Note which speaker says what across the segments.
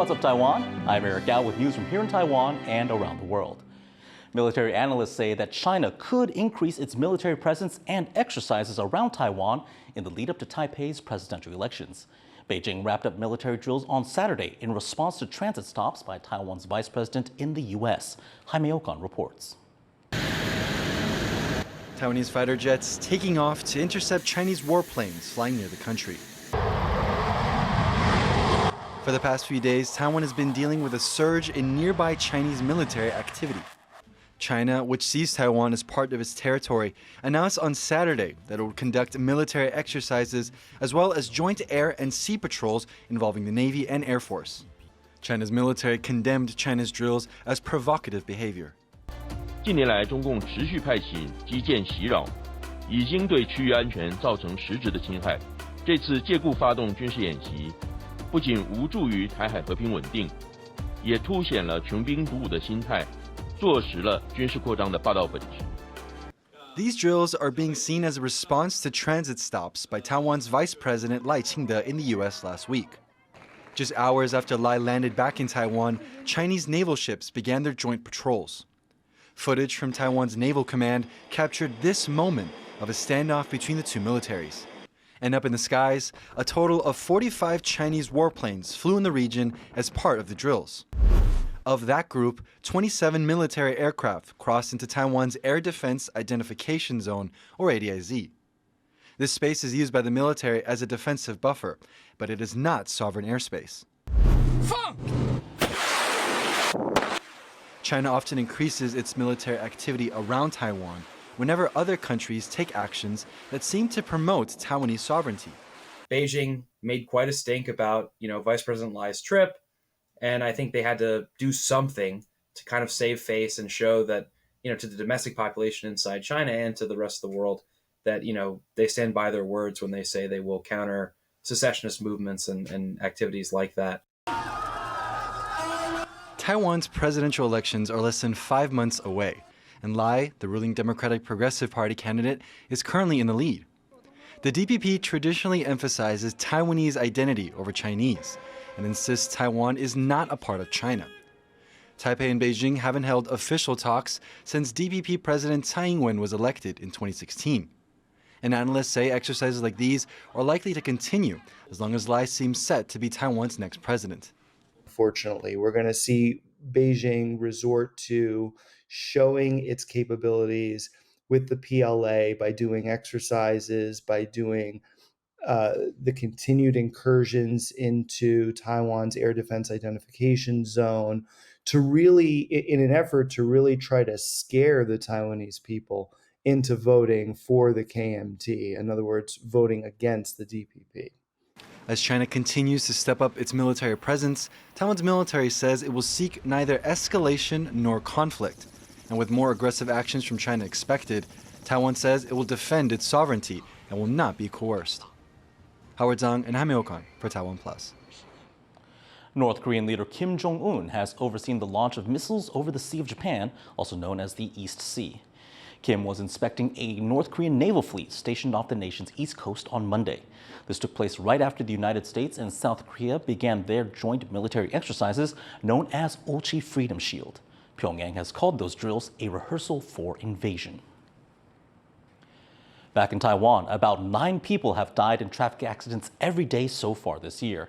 Speaker 1: What's up, Taiwan? I'm Eric Gao with news from here in Taiwan and around the world. Military analysts say that China could increase its military presence and exercises around Taiwan in the lead up to Taipei's presidential elections. Beijing wrapped up military drills on Saturday in response to transit stops by Taiwan's vice president in the U.S. Jaime Ocon reports.
Speaker 2: Taiwanese fighter jets taking off to intercept Chinese warplanes flying near the country. For the past few days, Taiwan has been dealing with a surge in nearby Chinese military activity. China, which sees Taiwan as part of its territory, announced on Saturday that it would conduct military exercises as well as joint air and sea patrols involving the Navy and Air Force. China's military condemned China's drills as provocative behavior.
Speaker 3: 近年来，中共持续派遣基建袭扰，已经对区域安全造成实质的侵害。这次借故发动军事演习，不仅无助于台海和平稳定，也凸显了穷兵黩武的心态，坐实了军事扩张的霸道本质。
Speaker 2: These drills are being seen as a response to transit stops by Taiwan's Vice President Lai Ching-te in the U.S. last week. Just hours after Lai landed back in Taiwan, Chinese naval ships began their joint patrols. Footage from Taiwan's Naval Command captured this moment of a standoff between the two militaries. And up in the skies, a total of 45 Chinese warplanes flew in the region as part of the drills. Of that group, 27 military aircraft crossed into Taiwan's Air Defense Identification Zone, or ADIZ. This space is used by the military as a defensive buffer, but it is not sovereign airspace. China often increases its military activity around Taiwan whenever other countries take actions that seem to promote Taiwanese sovereignty.
Speaker 4: Beijing made quite a stink about, Vice President Lai's trip, and I think they had to do something to kind of save face and show that, to the domestic population inside China and to the rest of the world that, they stand by their words when they say they will counter secessionist movements and activities like that.
Speaker 2: Taiwan's presidential elections are less than 5 months away, and Lai, the ruling Democratic Progressive Party candidate, is currently in the lead. The DPP traditionally emphasizes Taiwanese identity over Chinese and insists Taiwan is not a part of China. Taipei and Beijing haven't held official talks since DPP President Tsai Ing-wen was elected in 2016. And analysts say exercises like these are likely to continue as long as Lai seems set to be Taiwan's next president.
Speaker 5: Fortunately, we're going to see Beijing resort to showing its capabilities with the PLA by doing exercises, by doing the continued incursions into Taiwan's air defense identification zone, to really, in an effort to really try to scare the Taiwanese people into voting for the KMT, in other words, voting against the DPP.
Speaker 2: As China continues to step up its military presence, Taiwan's military says it will seek neither escalation nor conflict. And with more aggressive actions from China expected, Taiwan says it will defend its sovereignty and will not be coerced. Howard Zhang and Jaime Ocon for TaiwanPlus.
Speaker 1: North Korean leader Kim Jongun has overseen the launch of missiles over the Sea of Japan, also known as the East Sea. Kim was inspecting a North Korean naval fleet stationed off the nation's east coast on Monday. This took place right after the United States and South Korea began their joint military exercises known as Ulchi Freedom Shield. Pyongyang has called those drills a rehearsal for invasion. Back in Taiwan, about 9 people have died in traffic accidents every day so far this year.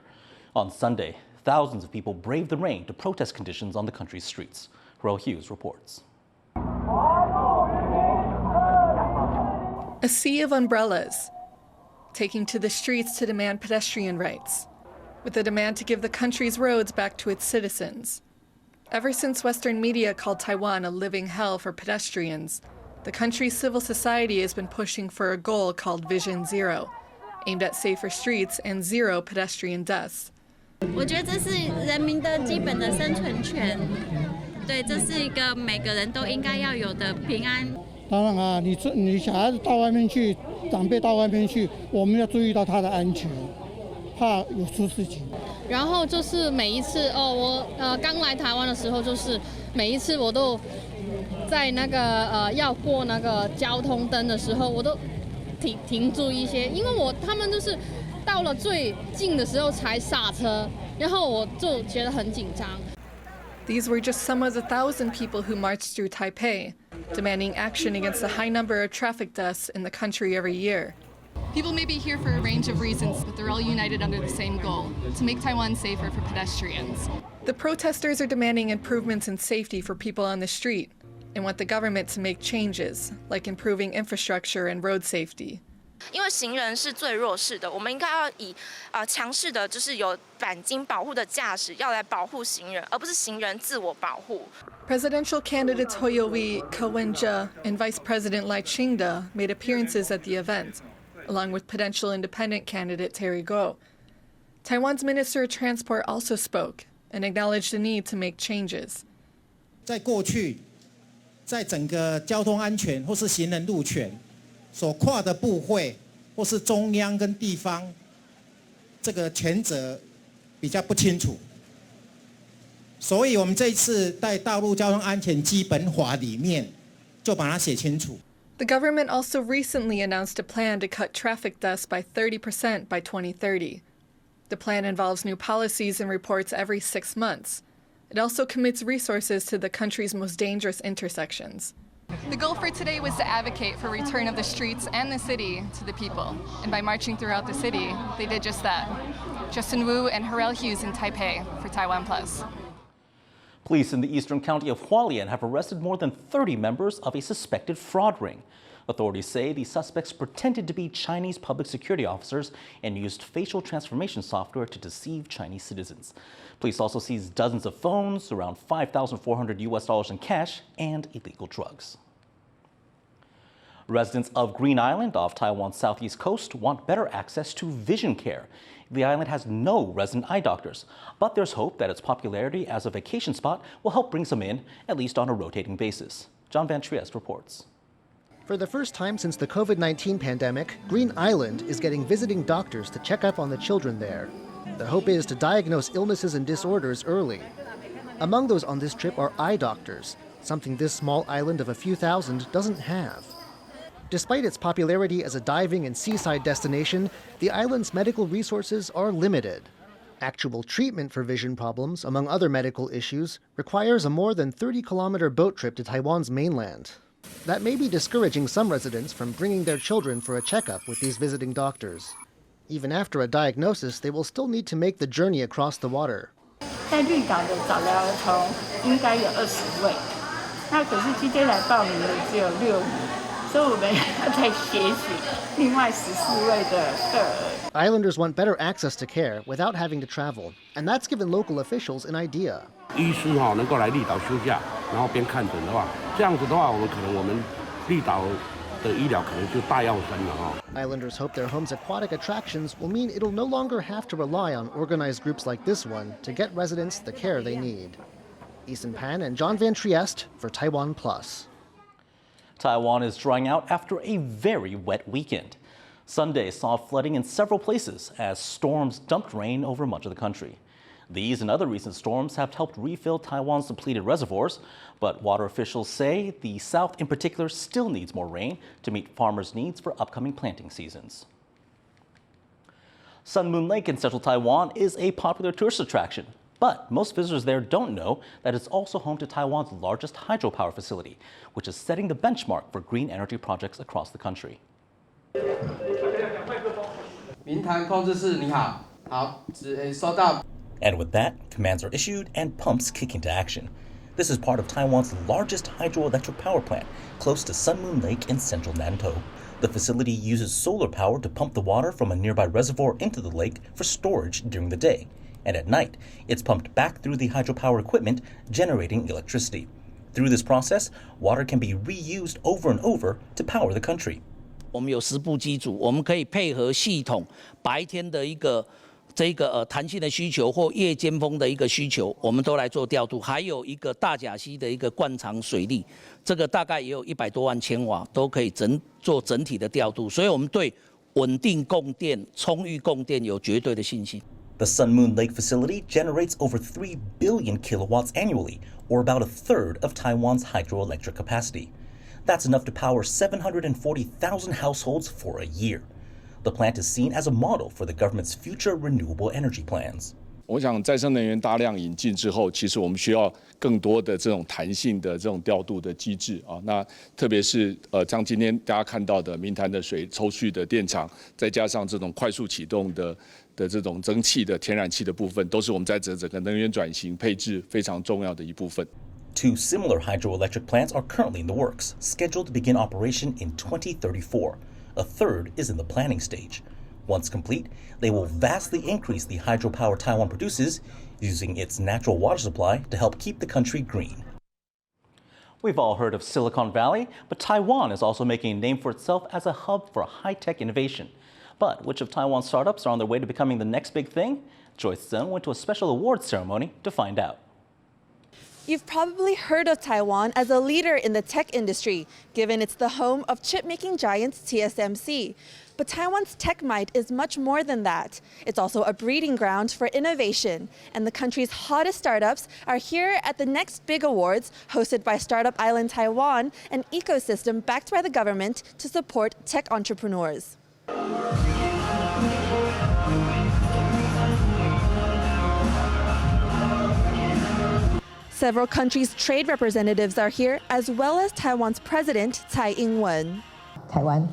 Speaker 1: On Sunday, thousands of people braved the rain to protest conditions on the country's streets. Ro Hughes reports.
Speaker 6: A sea of umbrellas, taking to the streets to demand pedestrian rights, with a demand to give the country's roads back to its citizens. Ever since Western media called Taiwan a living hell for pedestrians, the country's civil society has been pushing for a goal called Vision Zero, aimed at safer streets and 0 pedestrian deaths.
Speaker 7: 我觉得这是人民的基本的生存权，对，这是一个每个人都应该要有的平安。
Speaker 8: 当然啊，你小孩子到外面去，长辈到外面去，我们要注意到他的安全，怕有出事情。
Speaker 9: 然后就是每一次我刚来台湾的时候，就是每一次我都在那个要过那个交通灯的时候，我都停住一些，因为他们就是到了最近的时候才刹车，然后我就觉得很紧张。
Speaker 6: These were just some of the 1,000 people who marched through Taipei, demanding action against the high number of traffic deaths in the country every year. People may be here for a range of reasons, but they're all united under the same goal, to make Taiwan safer for pedestrians. The protesters are demanding improvements in safety for people on the street and want the government to make changes, like improving infrastructure and road safety.
Speaker 10: 因为行人是最弱势的，我们应该要以强势的，就是有钣金保护的驾驶，要来保护行人，而不是行人自我保护。
Speaker 6: Presidential candidates Hou Yu-ih, Ko Wen-je, and Vice President Lai Ching-te made appearances at the event, along with potential independent candidate Terry Go. Taiwan's Minister of Transport also spoke and acknowledged the need to make changes.
Speaker 11: 在过去，在整个交通安全或是行人路权 所跨的部会，或是中央跟地方，这个权责比较不清楚，所以我们这一次在道路交通安全基本法里面就把它写清楚。
Speaker 6: The government also recently announced a plan to cut traffic deaths by 30% by 2030. The plan involves new policies and reports every 6 months. It also commits resources to the country's most dangerous intersections. The goal for today was to advocate for return of the streets and the city to the people. And by marching throughout the city, they did just that. Justin Wu and Harrell Hughes in Taipei for TaiwanPlus.
Speaker 1: Police in the eastern county of Hualien have arrested more than 30 members of a suspected fraud ring. Authorities say the suspects pretended to be Chinese public security officers and used facial transformation software to deceive Chinese citizens. Police also seized dozens of phones, around $5,400 in cash, and illegal drugs. Residents of Green Island off Taiwan's southeast coast want better access to vision care. The island has no resident eye doctors, but there's hope that its popularity as a vacation spot will help bring some in, at least on a rotating basis. John Van Trieste reports.
Speaker 12: For the first time since the COVID-19 pandemic, Green Island is getting visiting doctors to check up on the children there. The hope is to diagnose illnesses and disorders early. Among those on this trip are eye doctors, something this small island of a few thousand doesn't have. Despite its popularity as a diving and seaside destination, the island's medical resources are limited. Actual treatment for vision problems, among other medical issues, requires a more than 30-kilometer boat trip to Taiwan's mainland. That may be discouraging some residents from bringing their children for a checkup with these visiting doctors. Even after a diagnosis, they will still need to make the journey across the water.
Speaker 13: 在绿岛的早疗儿童应该有20位，那可是今天来报名的只有6名，所以我们要再协许另外14位的客儿。
Speaker 12: Islanders want better access to care without having to travel, and that's given local officials an idea.
Speaker 14: 医师能够来绿岛休假，然后边看诊的话，这样子的话，我们绿岛的医疗可能就大跃升了。
Speaker 12: Islanders hope their home's aquatic attractions will mean it'll no longer have to rely on organized groups like this one to get residents the care they need. Ethan Pan and John Van Trieste for TaiwanPlus.
Speaker 1: Taiwan is drying out after a very wet weekend. Sunday saw flooding in several places as storms dumped rain over much of the country. These and other recent storms have helped refill Taiwan's depleted reservoirs, but water officials say the south in particular still needs more rain to meet farmers' needs for upcoming planting seasons. Sun Moon Lake in central Taiwan is a popular tourist attraction, but most visitors there don't know that it's also home to Taiwan's largest hydropower facility, which is setting the benchmark for green energy projects across the country.
Speaker 15: 明潭控制室，你好，好，收到。
Speaker 1: And with that, commands are issued and pumps kick into action. This is part of Taiwan's largest hydroelectric power plant, close to Sun Moon Lake in central Nantou. The facility uses solar power to pump the water from a nearby reservoir into the lake for storage during the day. And at night, it's pumped back through the hydropower equipment, generating electricity. Through this process, water can be reused over and over to power the country.
Speaker 16: 我们有10部机组，我们可以配合系统白天的一个弹性的需求或夜间峰的一个需求，我们都来做调度。还有一个大甲溪的一个灌肠水力，这个大概也有100多万千瓦，都可以做整体的调度。所以我们对稳定供电、充裕供电有绝对的信心。
Speaker 1: The Sun Moon Lake facility generates over 3 billion kilowatts annually, or about a third of Taiwan's hydroelectric capacity. That's enough to power 740,000 households for a year. The plant is seen as a model for the government's future renewable energy plans.
Speaker 17: 我想再生能源大量引进之后，其实我们需要更多的这种弹性的这种调度的机制啊。那特别是像今天大家看到的明潭的水抽蓄的电厂，再加上这种快速启动的这种蒸汽的天然气的部分，都是我们在整个能源转型配置非常重要的一部分。
Speaker 1: Two similar hydroelectric plants are currently in the works, scheduled to begin operation in 2034. A third is in the planning stage. Once complete, they will vastly increase the hydropower Taiwan produces, using its natural water supply to help keep the country green. We've all heard of Silicon Valley, but Taiwan is also making a name for itself as a hub for high-tech innovation. But which of Taiwan's startups are on their way to becoming the next big thing? Joyce Jong went to a special awards ceremony to find out.
Speaker 18: You've probably heard of Taiwan as a leader in the tech industry, given it's the home of chip-making giants TSMC. But Taiwan's tech might is much more than that. It's also a breeding ground for innovation. And the country's hottest startups are here at the next big awards, hosted by Startup Island Taiwan, an ecosystem backed by the government to support tech entrepreneurs. Several countries' trade representatives are here, as well as Taiwan's president, Tsai Ing-wen.
Speaker 19: 台湾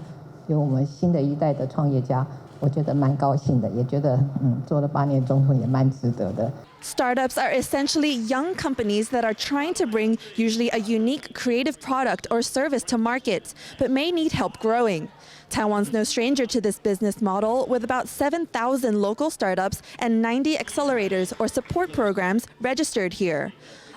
Speaker 19: 有我们新的一代的创业家，我觉得蛮高兴的，也觉得做了8年总统也蛮值得的。
Speaker 18: Startups are essentially young companies that are trying to bring usually a unique creative product or service to market, but may need help growing. Taiwan's no stranger to this business model, with about 7,000 local startups and 90 accelerators or support programs registered here.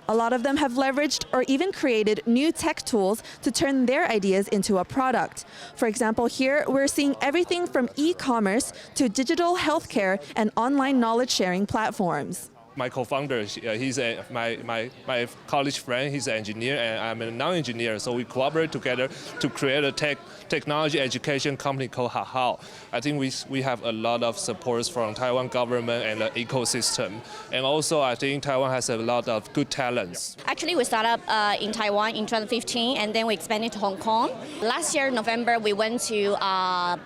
Speaker 18: A lot of them have leveraged or even created new tech tools to turn their ideas into a product. For example, here we're seeing everything from e-commerce to digital healthcare and online knowledge sharing platforms.
Speaker 20: My co-founder, he's my college friend. He's an engineer, and I'm a non-engineer. So we collaborate together to create a technology education company called Hahao. I think we have a lot of supports from Taiwan government and the ecosystem. And also, I think Taiwan has a lot of good talents.
Speaker 21: Actually, we started up in Taiwan in 2015, and then we expanded to Hong Kong. Last year, November, we went to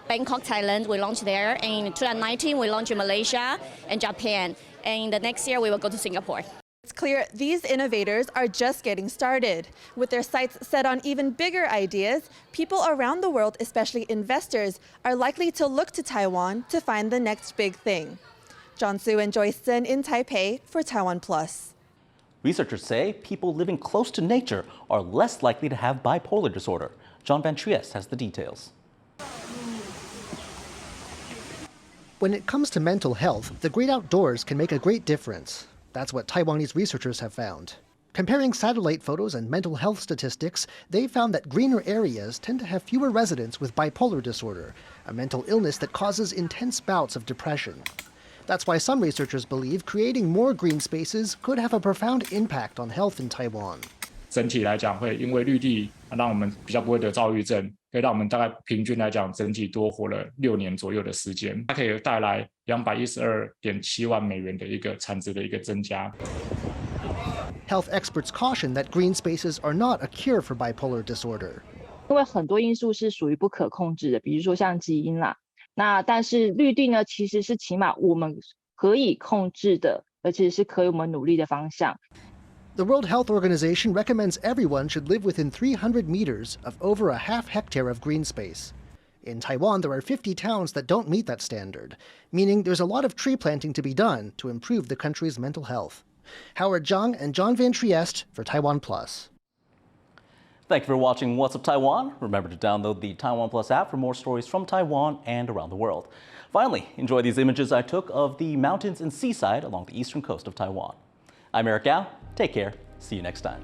Speaker 21: Bangkok, Thailand. We launched there. And in 2019, we launched in Malaysia and Japan. And the next year, we will go to Singapore.
Speaker 18: It's clear these innovators are just getting started. With their sights set on even bigger ideas, people around the world, especially investors, are likely to look to Taiwan to find the next big thing. John Su and Joyce Sun in Taipei for TaiwanPlus.
Speaker 1: Researchers say people living close to nature are less likely to have bipolar disorder. John Van Trieste has the details.
Speaker 12: When it comes to mental health, the great outdoors can make a great difference. That's what Taiwanese researchers have found. Comparing satellite photos and mental health statistics, they found that greener areas tend to have fewer residents with bipolar disorder, a mental illness that causes intense bouts of depression. That's why some researchers believe creating more green spaces could have a profound impact on health in Taiwan.
Speaker 22: 整体来讲，会因为绿地让我们比较不会得躁郁症，可以让我们大概平均来讲，整体多活了6年左右的时间。它可以带来212.7万美元的一个产值的一个增加。
Speaker 12: Health experts caution that green spaces are not a cure for bipolar disorder.
Speaker 23: 因为很多因素是属于不可控制的，比如说像基因啦。那但是绿地呢，其实是起码我们可以控制的，而且是可以我们努力的方向。
Speaker 12: The World Health Organization recommends everyone should live within 300 meters of over a half hectare of green space. In Taiwan, there are 50 towns that don't meet that standard, meaning there's a lot of tree planting to be done to improve the country's mental health. Howard Jong and John Van Trieste for TaiwanPlus.
Speaker 1: Thank you for watching What's Up Taiwan. Remember to download the TaiwanPlus app for more stories from Taiwan and around the world. Finally, enjoy these images I took of the mountains and seaside along the eastern coast of Taiwan. I'm Eric Gao. Take care. See you next time.